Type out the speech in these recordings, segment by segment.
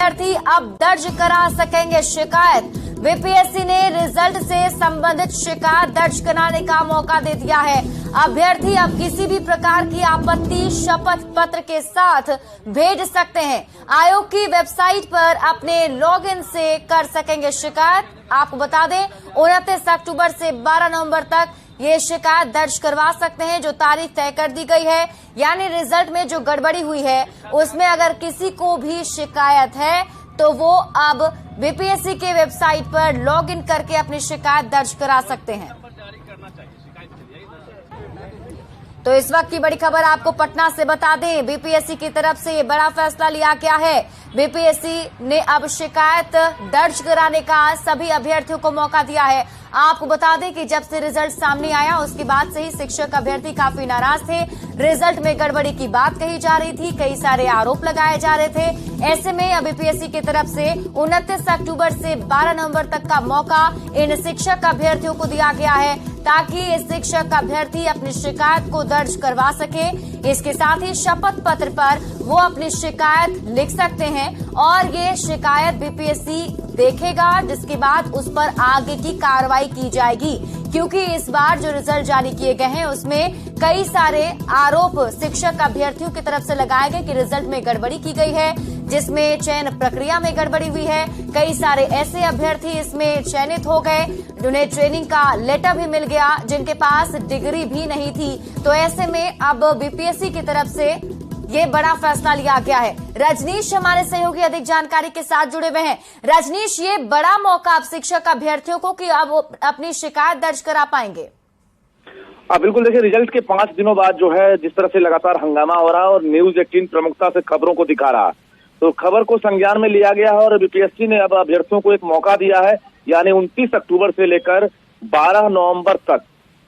अभ्यर्थी अब दर्ज करा सकेंगे शिकायत। बीपीएससी ने रिजल्ट से संबंधित शिकायत दर्ज कराने का मौका दे दिया है। अभ्यर्थी अब किसी भी प्रकार की आपत्ति शपथ पत्र के साथ भेज सकते हैं। आयोग की वेबसाइट पर अपने लॉगिन से कर सकेंगे शिकायत। आपको बता दें 29 अक्टूबर से 12 नवंबर तक ये शिकायत दर्ज करवा सकते हैं, जो तारीख तय कर दी गई है। यानी रिजल्ट में जो गड़बड़ी हुई है उसमें अगर किसी को भी शिकायत है तो वो अब बीपीएससी के वेबसाइट पर लॉगिन करके अपनी शिकायत दर्ज करा सकते हैं। तो इस वक्त की बड़ी खबर आपको पटना से बता दें, बीपीएससी की तरफ से ये बड़ा फैसला लिया गया है। बीपीएससी ने अब शिकायत दर्ज कराने का सभी अभ्यर्थियों को मौका दिया है। आपको बता दें कि जब से रिजल्ट सामने आया उसके बाद से ही शिक्षक अभ्यर्थी काफी नाराज थे। रिजल्ट में गड़बड़ी की बात कही जा रही थी, कई सारे आरोप लगाए जा रहे थे। ऐसे में अब बीपीएससी की तरफ से 29 अक्टूबर से 12 नवंबर तक का मौका इन शिक्षक अभ्यर्थियों को दिया गया है, ताकि इस शिक्षक अभ्यर्थी अपनी शिकायत को दर्ज करवा सके। इसके साथ ही शपथ पत्र पर वो अपनी शिकायत लिख सकते हैं और ये शिकायत बीपीएससी देखेगा, जिसके बाद उस पर आगे की कार्रवाई की जाएगी। क्योंकि इस बार जो रिजल्ट जारी किए गए हैं उसमें कई सारे आरोप शिक्षक अभ्यर्थियों की तरफ से लगाए गए कि रिजल्ट में गड़बड़ी की गई है, जिसमें चयन प्रक्रिया में गड़बड़ी हुई है। कई सारे ऐसे अभ्यर्थी इसमें चयनित हो गए जिन्हें ट्रेनिंग का लेटर भी मिल गया, जिनके पास डिग्री भी नहीं थी। तो ऐसे में अब बीपीएससी की तरफ से ये बड़ा फैसला लिया गया है। रजनीश हमारे सहयोगी अधिक जानकारी के साथ जुड़े हुए हैं। रजनीश, ये बड़ा मौका अब शिक्षक अभ्यर्थियों को कि अब वो अपनी शिकायत दर्ज करा पाएंगे। बिल्कुल, देखिए रिजल्ट के 5 दिनों बाद जो है जिस तरह से लगातार हंगामा हो रहा है और न्यूज 18 प्रमुखता से खबरों को दिखा रहा है, तो खबर को संज्ञान में लिया गया है और बीपीएससी ने अब अभ्यर्थियों को एक मौका दिया है। यानी 29 अक्टूबर से लेकर 12 नवंबर तक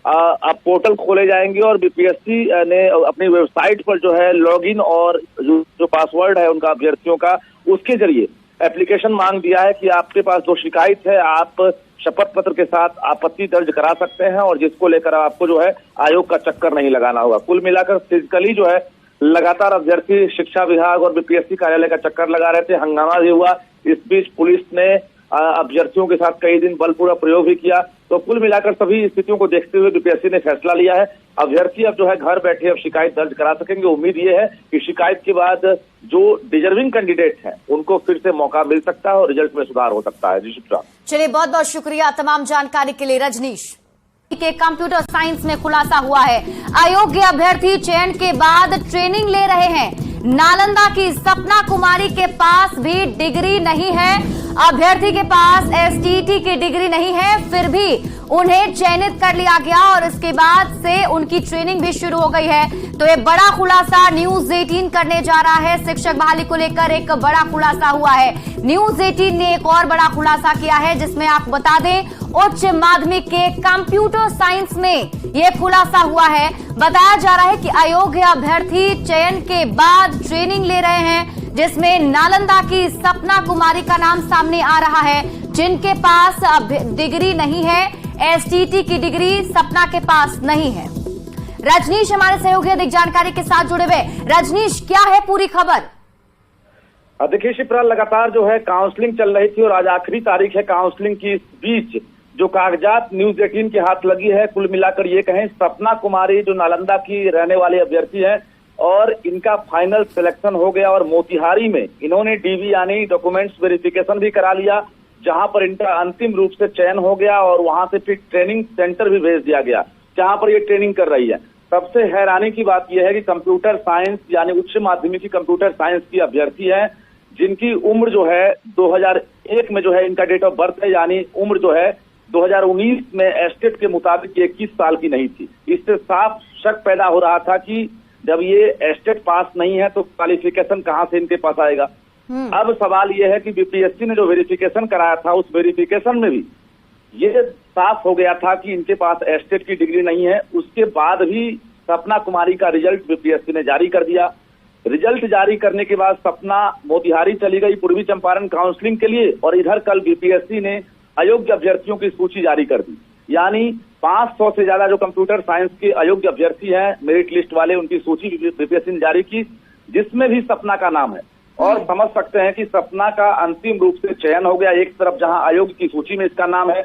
अब पोर्टल खोले जाएंगे और बीपीएससी ने अपनी वेबसाइट पर जो है लॉगिन और जो पासवर्ड है उनका अभ्यर्थियों का, उसके जरिए एप्लीकेशन मांग दिया है कि आपके पास जो शिकायत है आप शपथ पत्र के साथ आपत्ति दर्ज करा सकते हैं और जिसको लेकर आपको जो है आयोग का चक्कर नहीं लगाना होगा। कुल मिलाकर फिजिकली जो है लगातार अभ्यर्थी शिक्षा विभाग और बीपीएससी कार्यालय का चक्कर लगा रहे थे। हंगामा भी हुआ। इस बीच पुलिस ने अभ्यर्थियों के साथ कई दिन बलपूर्वक प्रयोग भी किया। तो कुल मिलाकर सभी स्थितियों को देखते हुए बीपीएससी ने फैसला लिया है। अभ्यर्थी अब जो है घर बैठे अब शिकायत दर्ज करा सकेंगे। उम्मीद ये है कि शिकायत के बाद जो डिजर्विंग कैंडिडेट हैं उनको फिर से मौका मिल सकता है और रिजल्ट में सुधार हो सकता है। जी शुक्रिया। चलिए, बहुत बहुत शुक्रिया तमाम जानकारी के लिए रजनीश। के कंप्यूटर साइंस में खुलासा हुआ है, अयोग्य अभ्यर्थी चयन के बाद ट्रेनिंग ले रहे हैं। नालंदा की सपना कुमारी के पास भी डिग्री नहीं है। अभ्यर्थी के पास एसटीटी की डिग्री नहीं है, फिर भी उन्हें चयनित कर लिया गया और इसके बाद से उनकी ट्रेनिंग भी शुरू हो गई है। तो ये बड़ा खुलासा न्यूज 18 करने जा रहा है। शिक्षक बहाली को लेकर एक बड़ा खुलासा हुआ है। न्यूज 18 ने एक और बड़ा खुलासा किया है, जिसमें आपको बता दें उच्च माध्यमिक के कंप्यूटर साइंस में ये खुलासा हुआ है। बताया जा रहा है कि अयोग्य अभ्यर्थी चयन के बाद ट्रेनिंग ले रहे हैं, जिसमें नालंदा की सपना कुमारी का नाम सामने आ रहा है, जिनके पास डिग्री नहीं है। एसटीटी की डिग्री सपना के पास नहीं है। रजनीश हमारे सहयोगी अधिक जानकारी के साथ जुड़े हुए। रजनीश, क्या है पूरी खबर? देखिए शिप्रा, लगातार जो है काउंसलिंग चल रही थी और आज आखिरी तारीख है काउंसलिंग की। इस बीच जो कागजात न्यूज 18 के हाथ लगी है, कुल मिलाकर ये कहें सपना कुमारी जो नालंदा की रहने वाले अभ्यर्थी हैं और इनका फाइनल सिलेक्शन हो गया और मोतिहारी में इन्होंने डीवी यानी डॉक्यूमेंट्स वेरिफिकेशन भी करा लिया, जहां पर इनका अंतिम रूप से चयन हो गया और वहां से फिर ट्रेनिंग सेंटर भी भेज दिया गया जहां पर ये ट्रेनिंग कर रही है। सबसे हैरानी की बात यह है कि कंप्यूटर साइंस यानी उच्च माध्यमिक की कंप्यूटर साइंस की अभ्यर्थी है, जिनकी उम्र जो है 2001 में जो है इनका डेट ऑफ बर्थ है, यानी उम्र जो है 2019 में एस्टेट के मुताबिक 21 साल की नहीं थी। इससे साफ शक पैदा हो रहा था कि जब ये एस्टेट पास नहीं है तो क्वालिफिकेशन कहां से इनके पास आएगा। अब सवाल यह है कि बीपीएससी ने जो वेरिफिकेशन कराया था उस वेरिफिकेशन में भी ये साफ हो गया था कि इनके पास एस्टेट की डिग्री नहीं है। उसके बाद भी सपना कुमारी का रिजल्ट बीपीएससी ने जारी कर दिया। रिजल्ट जारी करने के बाद सपना मोतिहारी चली गई पूर्वी चंपारण काउंसलिंग के लिए और इधर कल बीपीएससी ने अयोग्य अभ्यर्थियों की सूची जारी कर दी। यानी 500 से ज्यादा जो कंप्यूटर साइंस के अयोग्य अभ्यर्थी हैं मेरिट लिस्ट वाले, उनकी सूची बीपीएससी ने जारी की, जिसमें भी सपना का नाम है। और समझ सकते हैं कि सपना का अंतिम रूप से चयन हो गया। एक तरफ जहां आयोग की सूची में इसका नाम है,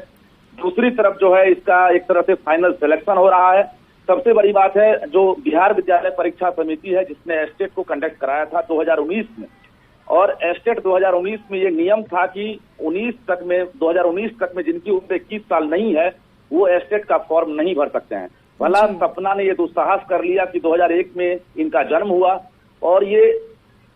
दूसरी तरफ जो है इसका एक तरह से फाइनल सिलेक्शन हो रहा है। सबसे बड़ी बात है जो बिहार विद्यालय परीक्षा समिति है जिसने एस्टेट को कंडक्ट कराया था 2019 में, और एस्टेट 2019 में ये नियम था कि 2019 तक में जिनकी उम्र 21 साल नहीं है वो एस्टेट का फॉर्म नहीं भर सकते हैं। भला सपना ने ये दुस्साहस कर लिया कि 2001 में इनका जन्म हुआ और ये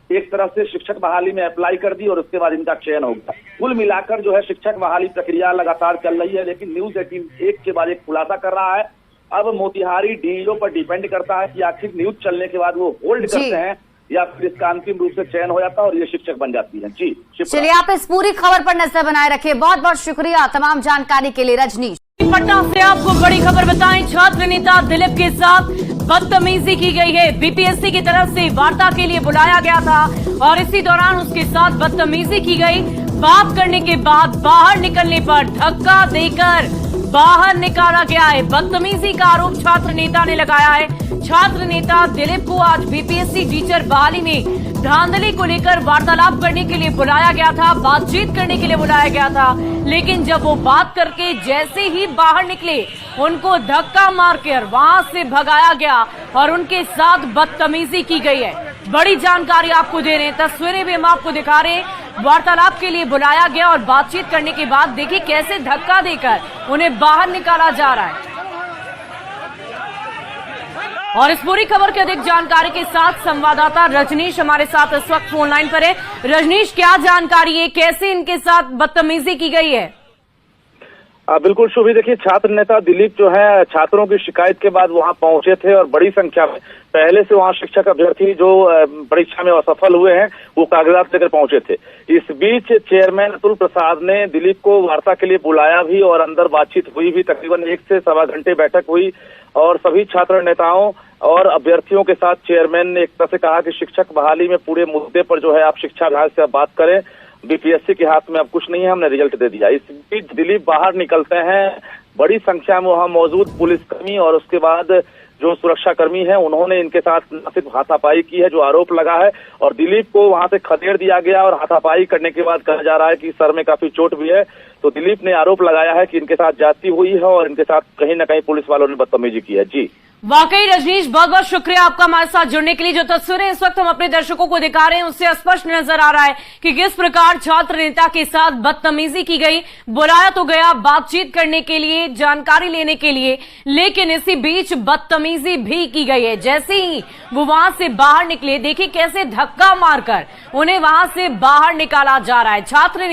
एक तरह से शिक्षक बहाली में अप्लाई कर दी और उसके बाद इनका चयन हो गया। कुल मिलाकर जो है शिक्षक बहाली प्रक्रिया लगातार चल रही है, लेकिन न्यूज 18 एक के बाद एक खुलासा कर रहा है। अब मोतिहारी डीईओ पर डिपेंड करता है कि आखिर न्यूज चलने के बाद वो होल्ड करते हैं या फिर इसका अंतिम रूप से चयन हो जाता है और ये शिक्षक बन जाती है। जी चलिए, आप इस पूरी खबर पर नजर बनाए रखिए। बहुत बहुत शुक्रिया तमाम जानकारी के लिए रजनीश। पटना से आपको बड़ी खबर बताएं, छात्र नेता दिलीप के साथ बदतमीजी की गई है। बीपीएससी की तरफ से वार्ता के लिए बुलाया गया था और इसी दौरान उसके साथ बदतमीजी की गई। बात करने के बाद बाहर निकलने पर धक्का देकर बाहर निकाला गया है। बदतमीजी का आरोप छात्र नेता ने लगाया है। छात्र नेता दिलीप को आज बीपीएससी टीचर बहाली में धांधली को लेकर वार्तालाप करने के लिए बुलाया गया था, बातचीत करने के लिए बुलाया गया था, लेकिन जब वो बात करके जैसे ही बाहर निकले उनको धक्का मारकर वहां से भगाया गया और उनके साथ बदतमीजी की गई है। बड़ी जानकारी आपको दे रहे हैं, तस्वीरें भी हम आपको दिखा रहे हैं। वार्तालाप के लिए बुलाया गया और बातचीत करने के बाद देखिए कैसे धक्का देकर उन्हें बाहर निकाला जा रहा है। और इस पूरी खबर की अधिक जानकारी के साथ संवाददाता रजनीश हमारे साथ इस वक्त फोन लाइन पर है। रजनीश, क्या जानकारी है, कैसे इनके साथ बदतमीजी की गई है? बिल्कुल शुभी, देखिए छात्र नेता दिलीप जो है छात्रों की शिकायत के बाद वहां पहुंचे थे और बड़ी संख्या में पहले से वहां शिक्षक अभ्यर्थी जो परीक्षा में असफल हुए हैं वो कागजात लेकर पहुंचे थे। इस बीच चेयरमैन अतुल प्रसाद ने दिलीप को वार्ता के लिए बुलाया भी और अंदर बातचीत हुई भी। तकरीबन 1 से सवा घंटे बैठक हुई और सभी छात्र नेताओं और अभ्यर्थियों के साथ चेयरमैन ने एक तरह से कहा कि शिक्षक बहाली में पूरे मुद्दे पर जो है आप शिक्षा विभाग से बात करें, बीपीएससी के हाथ में अब कुछ नहीं है, हमने रिजल्ट दे दिया। इस बीच दिलीप बाहर निकलते हैं, बड़ी संख्या में वहां मौजूद पुलिसकर्मी और उसके बाद जो सुरक्षाकर्मी हैं उन्होंने इनके साथ न सिर्फ हाथापाई की है जो आरोप लगा है और दिलीप को वहां से खदेड़ दिया गया और हाथापाई करने के बाद कहा जा रहा है कि सर में काफी चोट भी है। तो दिलीप ने आरोप लगाया है कि इनके साथ जाति हुई है और इनके साथ कहीं न कहीं पुलिस वालों ने बदतमीजी की है। जी वाकई रजनीश, बहुत बहुत शुक्रिया आपका हमारे साथ जुड़ने के लिए। जो तस्वीरें इस वक्त हम अपने दर्शकों को दिखा रहे हैं उससे स्पष्ट नजर आ रहा है कि किस प्रकार छात्र नेता के साथ बदतमीजी की गई। बुलाया तो गया बातचीत करने के लिए, जानकारी लेने के लिए, लेकिन इसी बीच बदतमीजी भी की गई है। जैसे ही वो वहां से बाहर निकले देखिए कैसे धक्का मारकर उन्हें वहां से बाहर निकाला जा रहा है। छात्र